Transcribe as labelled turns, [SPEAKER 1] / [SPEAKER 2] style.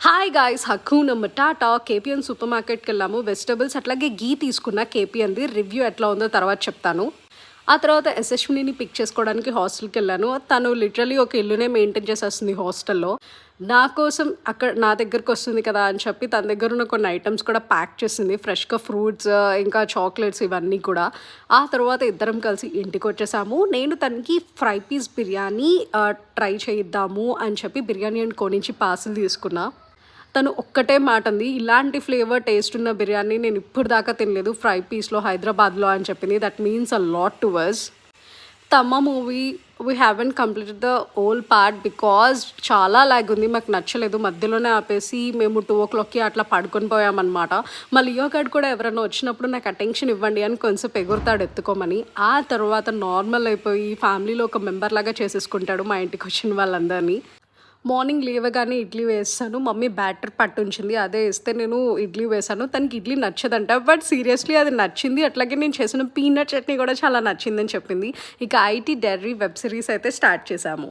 [SPEAKER 1] Hi guys, హక్కు number Tata KPN super మార్కెట్కి వెళ్ళాము. వెజిటబుల్స్ అట్లాగే గీ తీసుకున్న కేపీఎన్ది రివ్యూ ఎట్లా ఉందో తర్వాత చెప్తాను. ఆ తర్వాత యశస్వినిని పిక్ చేసుకోవడానికి హాస్టల్కి వెళ్ళాను. తను లిటరలీ ఒక ఇల్లునే మెయింటైన్ చేసేస్తుంది హాస్టల్లో. నా కోసం అక్కడ నా దగ్గరకు వస్తుంది కదా అని చెప్పి తన దగ్గర ఉన్న కొన్ని ఐటమ్స్ కూడా ప్యాక్ చేసింది. ఫ్రెష్గా ఫ్రూట్స్, ఇంకా చాక్లెట్స్ ఇవన్నీ కూడా. ఆ తర్వాత ఇద్దరం కలిసి ఇంటికి వచ్చేసాము. నేను తనకి ఫ్రై పీస్ బిర్యానీ ట్రై చేయిద్దాము అని చెప్పి బిర్యానీ అండ్ కోనించి పార్సిల్ తీసుకున్నా. తను ఒక్కటే మాట అంది, ఇలాంటి ఫ్లేవర్ టేస్ట్ ఉన్న బిర్యానీ నేను ఇప్పుడు దాకా తినలేదు ఫ్రై పీస్లో హైదరాబాద్లో అని చెప్పింది. That means a lot to us. Thamma movie we haven't completed the whole part because చాలా లాగ్ ఉంది, మాకు నచ్చలేదు. మధ్యలోనే ఆపేసి మేము 2 o'clockకి అట్లా పడుకొని పోయామన్నమాట. మళ్ళీ లియో గార్డ్ కూడా ఎవరైనా వచ్చినప్పుడు నాకు అటెన్షన్ ఇవ్వండి అని కొంచెం ఎగురుతాడు ఎత్తుకోమని. ఆ తర్వాత నార్మల్ అయిపోయి ఫ్యామిలీలో ఒక మెంబర్ లాగా చేసేసుకుంటాడు మా ఇంటికి వచ్చిన వాళ్ళందరినీ. మార్నింగ్ లేవగానే ఇడ్లీ వేస్తాను. మమ్మీ బ్యాటర్ పట్టుంచింది, అదే వేస్తే నేను ఇడ్లీ వేసాను. తనకి ఇడ్లీ నచ్చదంట, బట్ సీరియస్లీ అది నచ్చింది. అట్లాగే నేను చేసిన పీనట్ చట్నీ కూడా చాలా నచ్చిందని చెప్పింది. ఇక ఐటీ డైరీ వెబ్ సిరీస్ అయితే స్టార్ట్ చేశాము.